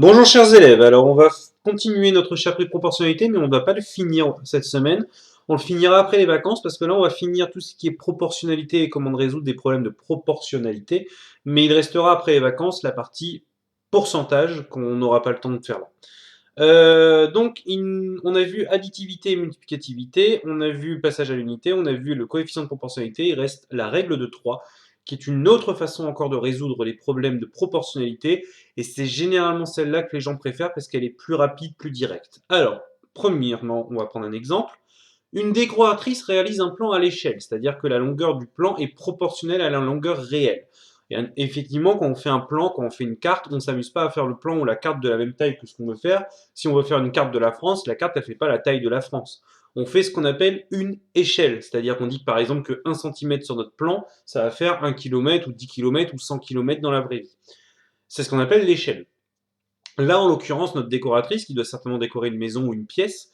Bonjour chers élèves, alors on va continuer notre chapitre de proportionnalité, mais on ne va pas le finir cette semaine. On le finira après les vacances parce que là on va finir tout ce qui est proportionnalité et comment résoudre des problèmes de proportionnalité. Mais il restera après les vacances la partie pourcentage qu'on n'aura pas le temps de faire là. On a vu additivité et multiplicativité, on a vu passage à l'unité, on a vu le coefficient de proportionnalité, il reste la règle de 3, qui est une autre façon encore de résoudre les problèmes de proportionnalité, et c'est généralement celle-là que les gens préfèrent parce qu'elle est plus rapide, plus directe. Alors, premièrement, on va prendre un exemple. Une décoratrice réalise un plan à l'échelle, c'est-à-dire que la longueur du plan est proportionnelle à la longueur réelle. Et effectivement, quand on fait un plan, quand on fait une carte, on ne s'amuse pas à faire le plan ou la carte de la même taille que ce qu'on veut faire. Si on veut faire une carte de la France, la carte ne fait pas la taille de la France. On fait ce qu'on appelle une échelle, c'est-à-dire qu'on dit par exemple que 1 cm sur notre plan, ça va faire 1 km ou 10 km ou 100 km dans la vraie vie. C'est ce qu'on appelle l'échelle. Là, en l'occurrence, notre décoratrice, qui doit certainement décorer une maison ou une pièce,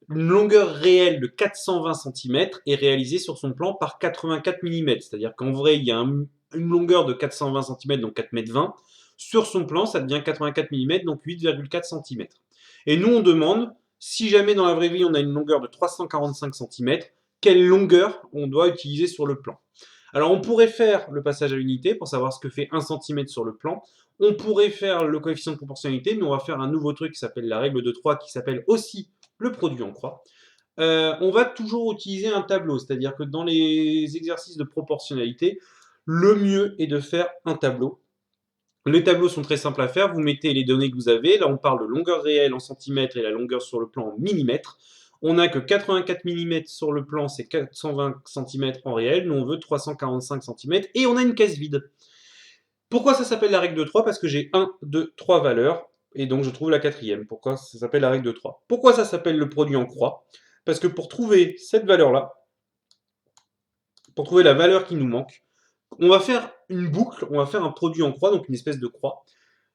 une longueur réelle de 420 cm est réalisée sur son plan par 84 mm. C'est-à-dire qu'en vrai, il y a une longueur de 420 cm, donc 4,20 m. Sur son plan, ça devient 84 mm, donc 8,4 cm. Et nous, on demande, si jamais dans la vraie vie, on a une longueur de 345 cm, quelle longueur on doit utiliser sur le plan. Alors, on pourrait faire le passage à l'unité pour savoir ce que fait 1 cm sur le plan. On pourrait faire le coefficient de proportionnalité, mais on va faire un nouveau truc qui s'appelle la règle de 3, qui s'appelle aussi le produit en croix. On va toujours utiliser un tableau, c'est-à-dire que dans les exercices de proportionnalité, le mieux est de faire un tableau. Les tableaux sont très simples à faire, vous mettez les données que vous avez, là on parle de longueur réelle en centimètres et la longueur sur le plan en millimètres. On n'a que 84 mm sur le plan, c'est 420 cm en réel, nous on veut 345 cm et on a une case vide. Pourquoi ça s'appelle la règle de 3? Parce que j'ai 1, 2, 3 valeurs, et donc je trouve la quatrième. Pourquoi ça s'appelle la règle de 3? Pourquoi ça s'appelle le produit en croix? Parce que pour trouver cette valeur-là, pour trouver la valeur qui nous manque, on va faire une boucle, on va faire un produit en croix, donc une espèce de croix.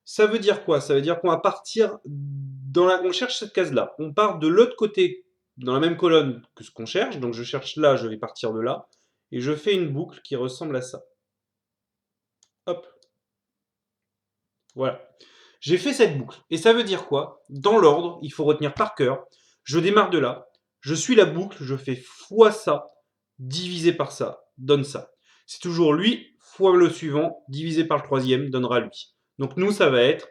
Ça veut dire quoi? Ça veut dire qu'on va partir on cherche cette case-là. On part de l'autre côté, dans la même colonne que ce qu'on cherche, donc je cherche là, je vais partir de là, et je fais une boucle qui ressemble à ça. Hop. Voilà. J'ai fait cette boucle. Et ça veut dire quoi? Dans l'ordre, il faut retenir par cœur. Je démarre de là, je suis la boucle, je fais fois ça, divisé par ça, donne ça. C'est toujours lui, fois le suivant, divisé par le troisième, donnera lui. Donc nous, ça va être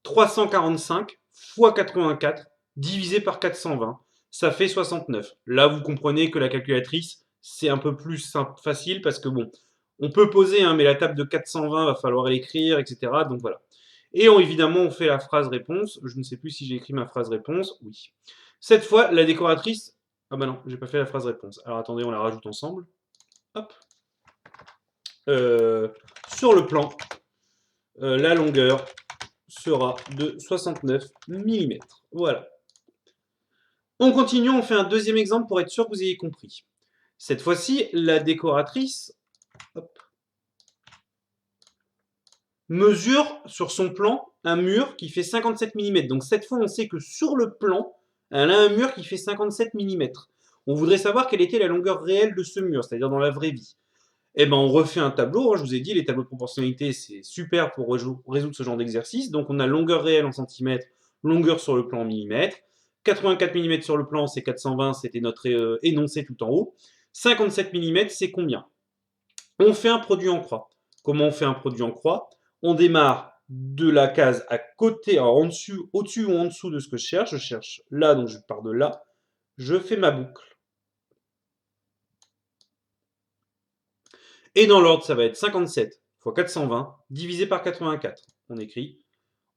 345 fois 84, divisé par 420, ça fait 69. Là, vous comprenez que la calculatrice, c'est un peu plus simple, facile, parce que bon, on peut poser, hein, mais la table de 420, va falloir l'écrire, etc. Donc voilà. Et évidemment, on fait la phrase réponse. Je ne sais plus si j'ai écrit ma phrase réponse. Oui. Cette fois, la décoratrice. Ah bah non, j'ai pas fait la phrase réponse. Alors attendez, on la rajoute ensemble. Hop. Sur le plan, la longueur sera de 69 mm. Voilà. On continue, on fait un deuxième exemple pour être sûr que vous ayez compris. Cette fois-ci, la décoratrice mesure sur son plan un mur qui fait 57 mm. Donc cette fois, on sait que sur le plan, elle a un mur qui fait 57 mm. On voudrait savoir quelle était la longueur réelle de ce mur, c'est-à-dire dans la vraie vie. Eh ben, on refait un tableau. Je vous ai dit, les tableaux de proportionnalité, c'est super pour résoudre ce genre d'exercice. Donc, on a longueur réelle en centimètres, longueur sur le plan en millimètres. 84 mm sur le plan, c'est 420, c'était notre énoncé tout en haut. 57 mm, c'est combien? On fait un produit en croix. Comment on fait un produit en croix? On démarre de la case à côté, alors en dessus, au-dessus ou en dessous de ce que je cherche. Je cherche là, donc je pars de là. Je fais ma boucle. Et dans l'ordre, ça va être 57 fois 420 divisé par 84. On écrit.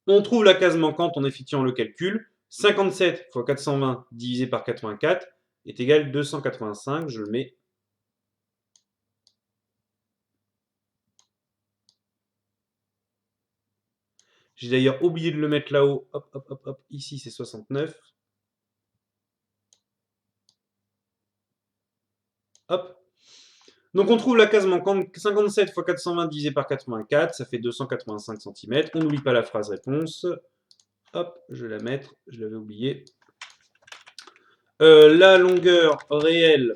On trouve la case manquante en effectuant le calcul. 57 fois 420 divisé par 84 est égal à 285. Je le mets. J'ai d'ailleurs oublié de le mettre là-haut. Hop, hop, hop, hop. Ici, c'est 69. Hop. Donc on trouve la case manquante, 57 fois 420 divisé par 84, ça fait 285 cm. On n'oublie pas la phrase réponse. Hop, je vais la mettre, je l'avais oublié. La longueur réelle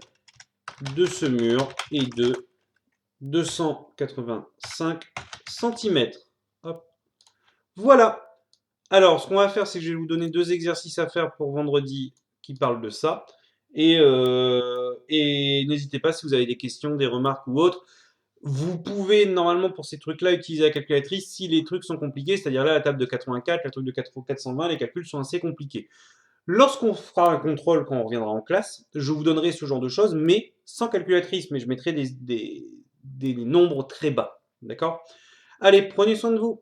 de ce mur est de 285 cm. Hop. Voilà. Alors, ce qu'on va faire, c'est que je vais vous donner 2 exercices à faire pour vendredi qui parlent de ça. Et n'hésitez pas si vous avez des questions, des remarques ou autres. Vous pouvez normalement pour ces trucs-là utiliser la calculatrice si les trucs sont compliqués, c'est-à-dire là la table de 84, la truc de 420, les calculs sont assez compliqués. Lorsqu'on fera un contrôle quand on reviendra en classe, je vous donnerai ce genre de choses, mais sans calculatrice, mais je mettrai des nombres très bas. D'accord? Allez, prenez soin de vous.